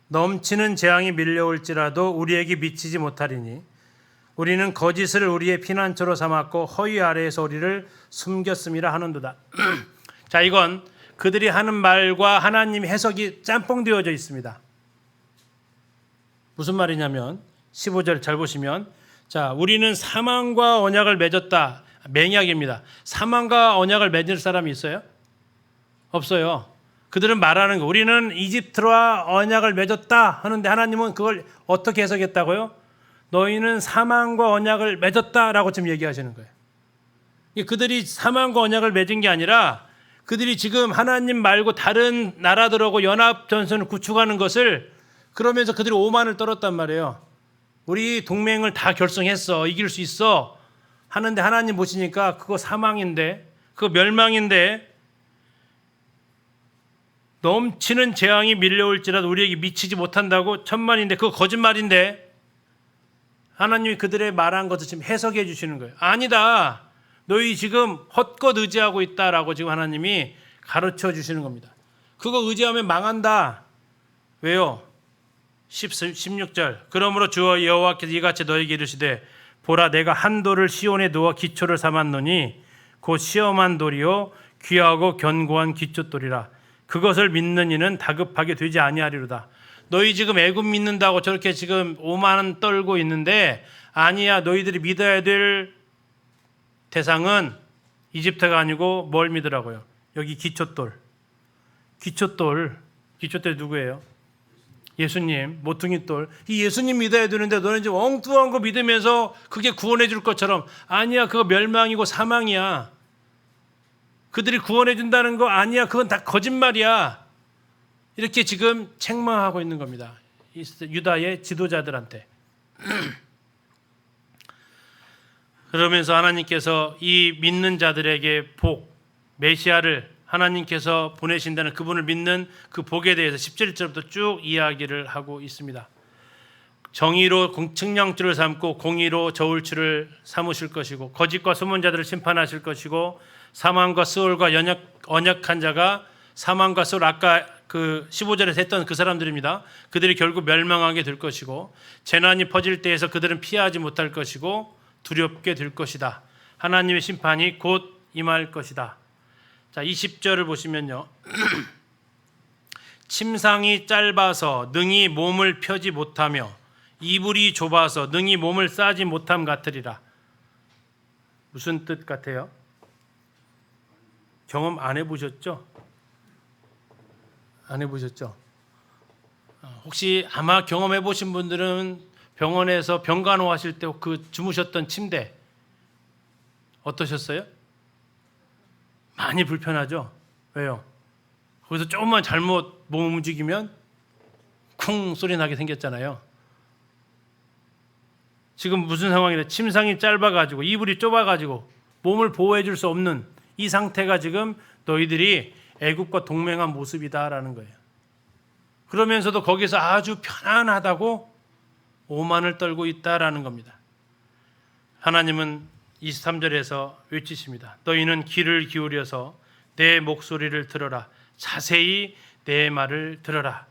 Speaker 1: 넘치는 재앙이 밀려올지라도 우리에게 미치지 못하리니 우리는 거짓을 우리의 피난처로 삼았고 허위 아래에서 우리를 숨겼음이라 하는도다. 자, 이건 그들이 하는 말과 하나님의 해석이 짬뽕 되어져 있습니다. 무슨 말이냐면 15절 잘 보시면 자, 우리는 사망과 언약을 맺었다. 맹약입니다. 사망과 언약을 맺을 사람이 있어요? 없어요. 그들은 말하는 거 우리는 이집트와 언약을 맺었다 하는데 하나님은 그걸 어떻게 해석했다고요? 너희는 사망과 언약을 맺었다라고 지금 얘기하시는 거예요. 그들이 사망과 언약을 맺은 게 아니라 그들이 지금 하나님 말고 다른 나라들하고 연합전선을 구축하는 것을 그러면서 그들이 오만을 떨었단 말이에요. 우리 동맹을 다 결성했어. 이길 수 있어. 하는데 하나님 보시니까 그거 사망인데 그거 멸망인데 넘치는 재앙이 밀려올지라도 우리에게 미치지 못한다고 천만인데 그거 거짓말인데 하나님이 그들의 말한 것을 지금 해석해 주시는 거예요. 아니다. 너희 지금 헛것 의지하고 있다라고 지금 하나님이 가르쳐 주시는 겁니다. 그거 의지하면 망한다. 왜요? 16절 그러므로 주 여호와께서 이같이 너희에게 이르시되 보라 내가 한 돌을 시온에 놓아 기초를 삼았노니 곧 시험한 돌이요 귀하고 견고한 기초돌이라. 그것을 믿는 이는 다급하게 되지 아니하리로다. 너희 지금 애굽 믿는다고 저렇게 지금 오만 떨고 있는데 아니야. 너희들이 믿어야 될 대상은 이집트가 아니고 뭘 믿으라고요? 여기 기초돌. 기초돌 누구예요? 예수님, 모퉁이 돌. 이 예수님 믿어야 되는데 너는 이제 엉뚱한 거 믿으면서 그게 구원해 줄 것처럼 아니야. 그거 멸망이고 사망이야. 그들이 구원해 준다는 거 아니야. 그건 다 거짓말이야. 이렇게 지금 책망하고 있는 겁니다. 유다의 지도자들한테. 그러면서 하나님께서 이 믿는 자들에게 복, 메시아를 하나님께서 보내신다는 그분을 믿는 그 복에 대해서 17절부터 쭉 이야기를 하고 있습니다. 정의로 측량줄을 삼고 공의로 저울추를 삼으실 것이고 거짓과 소문자들을 심판하실 것이고 사망과 스올과 언약한 자가 사망과 스올 아까 그 15절에서 했던 그 사람들입니다. 그들이 결국 멸망하게 될 것이고 재난이 퍼질 때에서 그들은 피하지 못할 것이고 두렵게 될 것이다. 하나님의 심판이 곧 임할 것이다. 자, 20절을 보시면요. 침상이 짧아서 능히 몸을 펴지 못하며 이불이 좁아서 능히 몸을 싸지 못함 같으리라. 무슨 뜻 같아요? 경험 안 해보셨죠? 안 해보셨죠? 혹시 아마 경험해 보신 분들은 병원에서 병간호 하실 때 그 주무셨던 침대 어떠셨어요? 많이 불편하죠? 왜요? 거기서 조금만 잘못 몸 움직이면 쿵 소리 나게 생겼잖아요. 지금 무슨 상황이래? 침상이 짧아가지고 이불이 좁아가지고 몸을 보호해 줄 수 없는 이 상태가 지금 너희들이 애국과 동맹한 모습이다라는 거예요. 그러면서도 거기서 아주 편안하다고 오만을 떨고 있다라는 겁니다. 하나님은 23절에서 외치십니다. 너희는 귀를 기울여서 내 목소리를 들어라. 자세히 내 말을 들어라.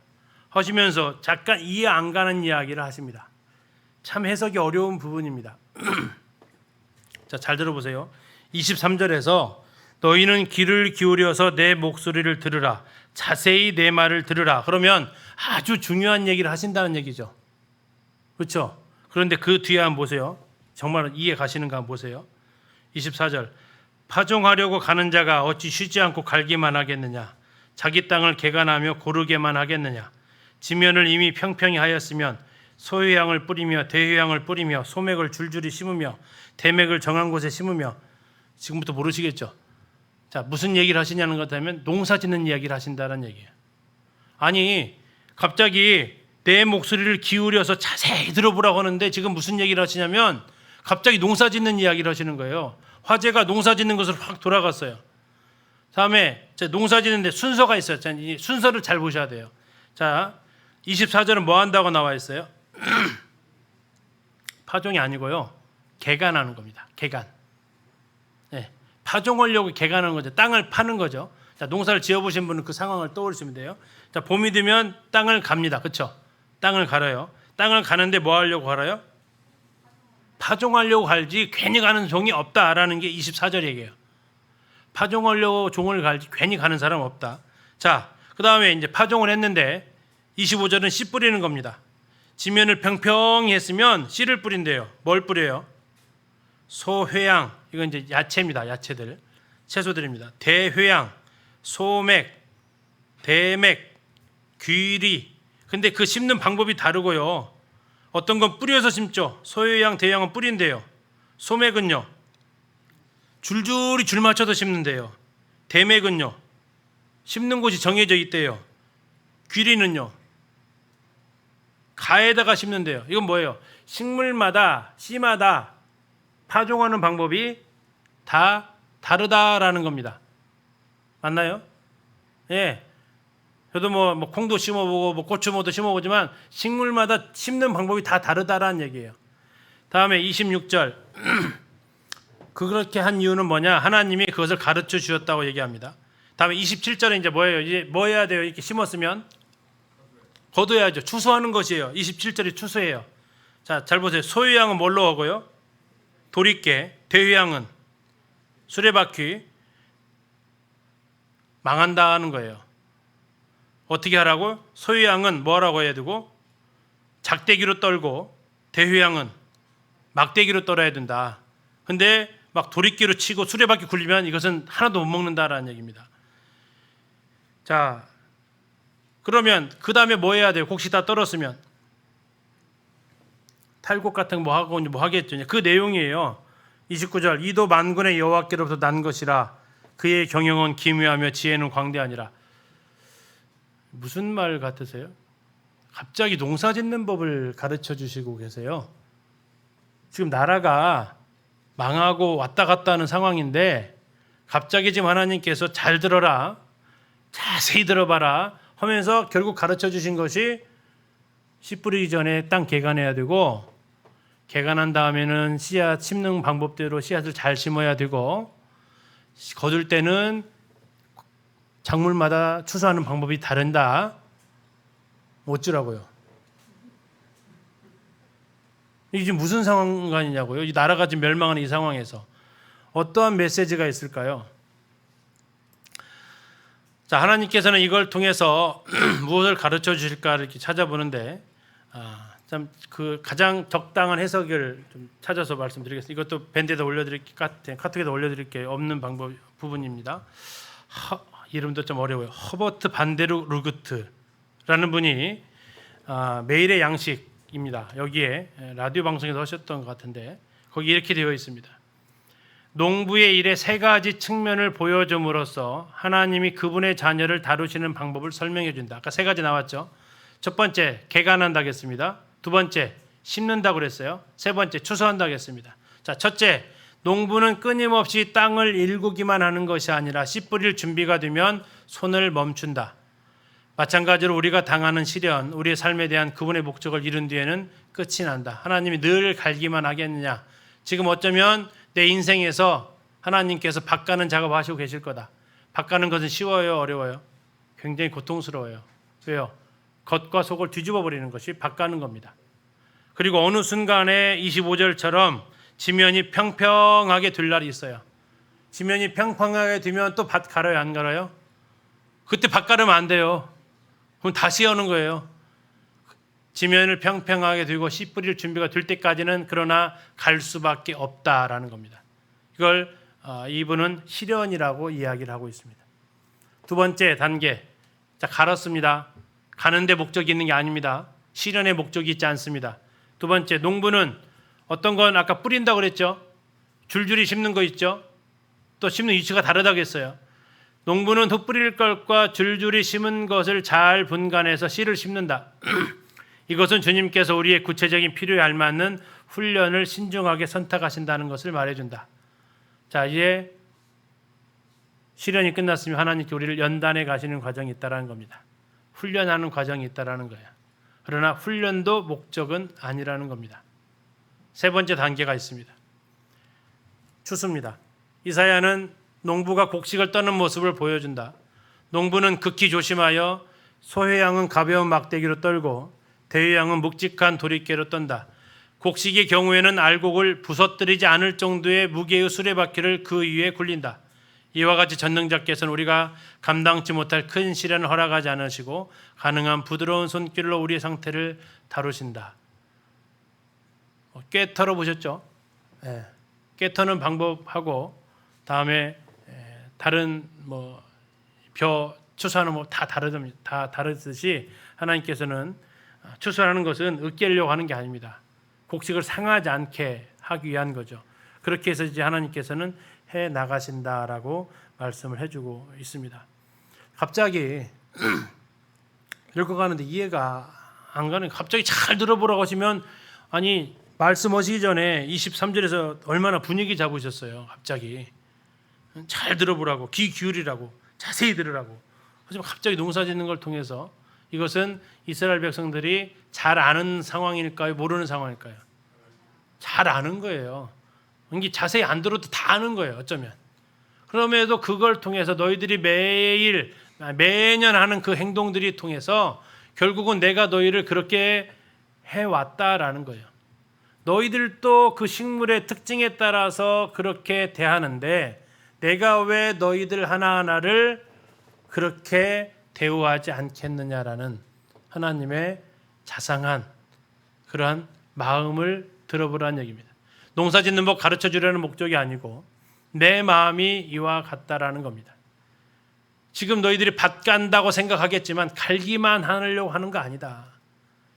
Speaker 1: 하시면서 잠깐 이해 안 가는 이야기를 하십니다. 참 해석이 어려운 부분입니다. 자, 잘 들어보세요. 23절에서 너희는 귀를 기울여서 내 목소리를 들으라. 자세히 내 말을 들으라. 그러면 아주 중요한 얘기를 하신다는 얘기죠. 그렇죠? 그런데 그 뒤에 한번 보세요. 정말 이해 가시는가 한번 보세요. 24절. 파종하려고 가는 자가 어찌 쉬지 않고 갈기만 하겠느냐. 자기 땅을 개간하며 고르게만 하겠느냐. 지면을 이미 평평히 하였으면 소회향을 뿌리며 대회향을 뿌리며 소맥을 줄줄이 심으며 대맥을 정한 곳에 심으며. 지금부터 모르시겠죠? 자, 무슨 얘기를 하시냐는 것 하면 농사 짓는 이야기를 하신다는 얘기예요. 아니, 갑자기 내 목소리를 기울여서 자세히 들어보라고 하는데 지금 무슨 얘기를 하시냐면 갑자기 농사 짓는 이야기를 하시는 거예요. 화제가 농사 짓는 것으로 확 돌아갔어요. 다음에 농사 짓는데 순서가 있어요. 자, 이 순서를 잘 보셔야 돼요. 자, 24절은 뭐 한다고 나와 있어요? 파종이 아니고요. 개간하는 겁니다. 개간. 네, 파종하려고 개간하는 거죠. 땅을 파는 거죠. 자, 농사를 지어보신 분은 그 상황을 떠올리시면 돼요. 자, 봄이 되면 땅을 갑니다. 그렇죠? 땅을 갈아요. 땅을 가는데 뭐 하려고 갈아요? 파종하려고 갈지 괜히 가는 종이 없다라는 게 24절 얘기예요. 파종하려고 종을 갈지 괜히 가는 사람 없다. 자, 그 다음에 이제 파종을 했는데 25절은 씨 뿌리는 겁니다. 지면을 평평히 했으면 씨를 뿌린대요. 뭘 뿌려요? 소회양, 이건 이제 야채입니다. 야채들, 채소들입니다. 대회양, 소맥, 대맥, 귀리. 근데 그 심는 방법이 다르고요. 어떤 건 뿌려서 심죠. 소회양, 대회양은 뿌린대요. 소맥은요, 줄줄이 줄 맞춰서 심는데요. 대맥은요, 심는 곳이 정해져 있대요. 귀리는요, 가에다가 심는데요. 이건 뭐예요? 식물마다, 씨마다 파종하는 방법이 다 다르다라는 겁니다. 맞나요? 예. 저도 뭐 콩도 심어보고 뭐 고추모도 심어보지만 식물마다 심는 방법이 다 다르다라는 얘기예요. 다음에 26절. 그렇게 한 이유는 뭐냐? 하나님이 그것을 가르쳐 주셨다고 얘기합니다. 다음에 27절에 이제 뭐예요? 이제 뭐 해야 돼요? 이렇게 심었으면 거둬야죠. 추수하는 것이에요. 27절이 추수예요. 자, 잘 보세요. 소유양은 뭘로 하고요? 도리깨, 대휘양은 수레바퀴, 망한다는 거예요. 어떻게 하라고? 소유양은 뭐라고 해야 되고 작대기로 떨고 대휘양은 막대기로 떨어야 된다. 근데 막 도리끼로 치고 수레바퀴 굴리면 이것은 하나도 못 먹는다라는 얘기입니다. 자, 그러면 그 다음에 뭐 해야 돼요? 곡식 다 떨었으면 탈곡 같은 거 뭐 하고 뭐 하겠죠. 그 내용이에요. 29절 이도 만군의 여호와께로부터 난 것이라 그의 경영은 기묘하며 지혜는 광대하니라. 무슨 말 같으세요? 갑자기 농사 짓는 법을 가르쳐 주시고 계세요. 지금 나라가 망하고 왔다 갔다 하는 상황인데 갑자기 지금 하나님께서 잘 들어라, 자세히 들어봐라 하면서 결국 가르쳐 주신 것이 씨 뿌리기 전에 땅 개간해야 되고 개간한 다음에는 씨앗 심는 방법대로 씨앗을 잘 심어야 되고 거둘 때는 작물마다 추수하는 방법이 다른다. 어쩌라고요? 이게 지금 무슨 상황이냐고요? 이 나라가 지금 멸망하는 이 상황에서 어떠한 메시지가 있을까요? 자, 하나님께서는 이걸 통해서 무엇을 가르쳐 주실까 이렇게 찾아보는데 참 그 가장 적당한 해석을 좀 찾아서 말씀드리겠습니다. 이것도 밴드에다 올려드릴게요. 카톡에다 올려드릴게요. 없는 방법 부분입니다. 이름도 좀 어려워요. 허버트 반데르 루그트라는 분이 매일의 양식입니다. 여기에 라디오 방송에서 하셨던 것 같은데 거기 이렇게 되어 있습니다. 농부의 일의 세 가지 측면을 보여줌으로써 하나님이 그분의 자녀를 다루시는 방법을 설명해 준다. 아까 세 가지 나왔죠. 첫 번째 개간한다고 했습니다. 두 번째 심는다고 그랬어요. 세 번째 추수한다고 했습니다. 자, 첫째 농부는 끊임없이 땅을 일구기만 하는 것이 아니라 씨 뿌릴 준비가 되면 손을 멈춘다. 마찬가지로 우리가 당하는 시련, 우리의 삶에 대한 그분의 목적을 이룬 뒤에는 끝이 난다. 하나님이 늘 갈기만 하겠느냐. 지금 어쩌면 내 인생에서 하나님께서 밭가는 작업하시고 계실 거다. 밭가는 것은 쉬워요, 어려워요? 굉장히 고통스러워요. 왜요? 겉과 속을 뒤집어 버리는 것이 밭가는 겁니다. 그리고 어느 순간에 25절처럼 지면이 평평하게 될 날이 있어요. 지면이 평평하게 되면 또 밭 갈아요, 안 갈아요? 그때 밭 갈으면 안 돼요. 그럼 다시 하는 거예요. 지면을 평평하게 되고 씨 뿌릴 준비가 될 때까지는 그러나 갈 수밖에 없다라는 겁니다. 이걸 이분은 시련이라고 이야기를 하고 있습니다. 두 번째 단계, 자 갈았습니다. 가는데 목적이 있는 게 아닙니다. 시련의 목적이 있지 않습니다. 두 번째, 농부는 어떤 건 아까 뿌린다고 그랬죠. 줄줄이 심는 거 있죠. 또 심는 위치가 다르다고 했어요. 농부는 흩뿌릴 것과 줄줄이 심은 것을 잘 분간해서 씨를 심는다. 이것은 주님께서 우리의 구체적인 필요에 알맞는 훈련을 신중하게 선택하신다는 것을 말해준다. 자, 이제 시련이 끝났으면 하나님께 우리를 연단해 가시는 과정이 있다는 겁니다. 훈련하는 과정이 있다는 거예요. 그러나 훈련도 목적은 아니라는 겁니다. 세 번째 단계가 있습니다. 추수입니다. 이사야는 농부가 곡식을 떠는 모습을 보여준다. 농부는 극히 조심하여 소회양은 가벼운 막대기로 떨고 대회양은 묵직한 도리깨로 떤다. 곡식의 경우에는 알곡을 부서뜨리지 않을 정도의 무게의 수레바퀴를 그 위에 굴린다. 이와 같이 전능자께서는 우리가 감당치 못할 큰 시련을 허락하지 않으시고 가능한 부드러운 손길로 우리의 상태를 다루신다. 꿰 털어 보셨죠? 꿰 터는 방법하고 다음에 다른 벼 추수하는 법 다 다르듯이 하나님께서는 추수하는 것은 으깨려고 하는 게 아닙니다. 곡식을 상하지 않게 하기 위한 거죠. 그렇게 해서 이제 하나님께서는 해 나가신다라고 말씀을 해주고 있습니다. 갑자기 읽어가는데 이해가 안 가는, 갑자기 잘 들어보라고 하시면, 아니 말씀하시기 전에 23절에서 얼마나 분위기 잡으셨어요. 갑자기 잘 들어보라고, 귀 기울이라고, 자세히 들으라고. 하지만 갑자기 농사 짓는 걸 통해서 이것은 이스라엘 백성들이 잘 아는 상황일까요? 모르는 상황일까요? 잘 아는 거예요. 이게 자세히 안 들어도 다 아는 거예요. 어쩌면. 그럼에도 그걸 통해서 너희들이 매년 하는 그 행동들이 통해서 결국은 내가 너희를 그렇게 해왔다라는 거예요. 너희들도 그 식물의 특징에 따라서 그렇게 대하는데 내가 왜 너희들 하나하나를 그렇게 대우하지 않겠느냐라는 하나님의 자상한 그러한 마음을 들어보라는 얘기입니다. 농사 짓는 법 가르쳐 주려는 목적이 아니고 내 마음이 이와 같다라는 겁니다. 지금 너희들이 밭 간다고 생각하겠지만 갈기만 하려고 하는 거 아니다.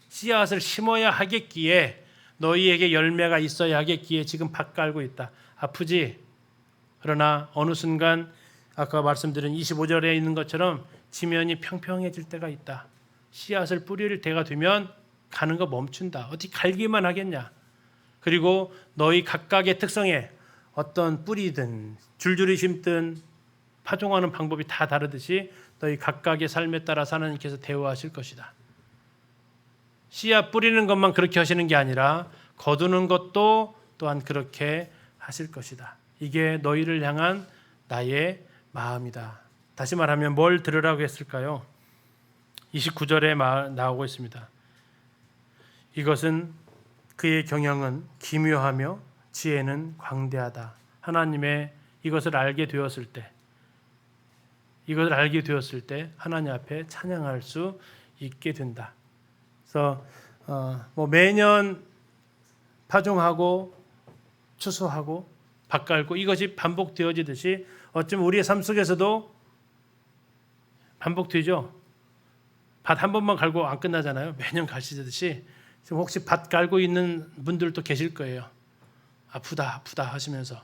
Speaker 1: 씨앗을 심어야 하겠기에 너희에게 열매가 있어야 하겠기에 지금 밭 갈고 있다. 아프지? 그러나 어느 순간 아까 말씀드린 25절에 있는 것처럼 지면이 평평해질 때가 있다. 씨앗을 뿌릴 때가 되면 가는 거 멈춘다. 어디 갈기만 하겠냐? 그리고 너희 각각의 특성에 어떤 뿌리든 줄줄이 심든 파종하는 방법이 다 다르듯이 너희 각각의 삶에 따라서 하나님께서 대우하실 것이다. 씨앗 뿌리는 것만 그렇게 하시는 게 아니라 거두는 것도 또한 그렇게 하실 것이다. 이게 너희를 향한 나의 마음이다. 다시 말하면 뭘 들으라고 했을까요? 29절에 나오고 있습니다. 이것은 그의 경영은 기묘하며 지혜는 광대하다. 하나님의 이것을 알게 되었을 때 하나님 앞에 찬양할 수 있게 된다. 그래서 매년 파종하고 추수하고 밭 갈고 이것이 반복되어지듯이 어쩌면 우리의 삶 속에서도 반복되죠. 밭 한 번만 갈고 안 끝나잖아요. 매년 가시듯이 지금 혹시 밭 갈고 있는 분들도 계실 거예요. 아프다 하시면서.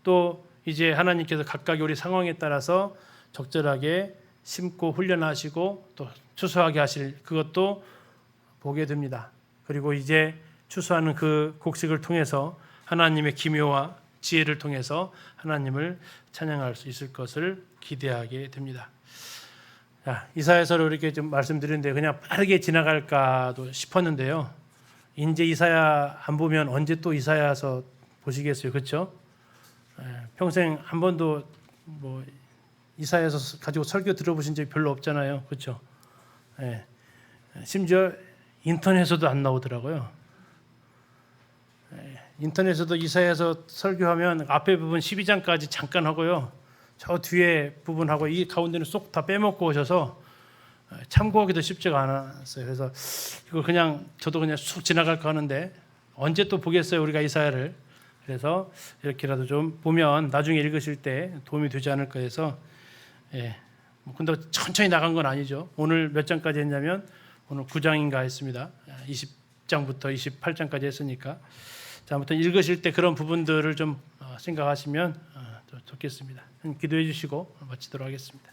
Speaker 1: 또 이제 하나님께서 각각의 우리 상황에 따라서 적절하게 심고 훈련하시고 또 추수하게 하실 그것도 보게 됩니다. 그리고 이제 추수하는 그 곡식을 통해서 하나님의 기묘와 지혜를 통해서 하나님을 찬양할 수 있을 것을 기대하게 됩니다. 자, 이사야서를 이렇게 좀 말씀드리는데 그냥 빠르게 지나갈까도 싶었는데요. 이제 이사야 안 보면 언제 또 이사야서 보시겠어요, 그렇죠? 평생 한 번도 뭐 이사야서 가지고 설교 들어보신 적이 별로 없잖아요, 그렇죠? 심지어 인터넷에서도 안 나오더라고요. 인터넷에서도 이사야서 설교하면 앞에 부분 12장까지 잠깐 하고요. 저 뒤에 부분하고 이 가운데는 쏙 다 빼먹고 오셔서 참고하기도 쉽지가 않았어요. 그래서 이거 그냥 저도 그냥 쑥 지나갈까 하는데 언제 또 보겠어요, 우리가 이사야를. 그래서 이렇게라도 좀 보면 나중에 읽으실 때 도움이 되지 않을까 해서 근데 천천히 나간 건 아니죠. 오늘 몇 장까지 했냐면 오늘 9장인가 했습니다. 20장부터 28장까지 했으니까. 자, 아무튼 읽으실 때 그런 부분들을 좀 생각하시면 좋겠습니다. 기도해 주시고 마치도록 하겠습니다.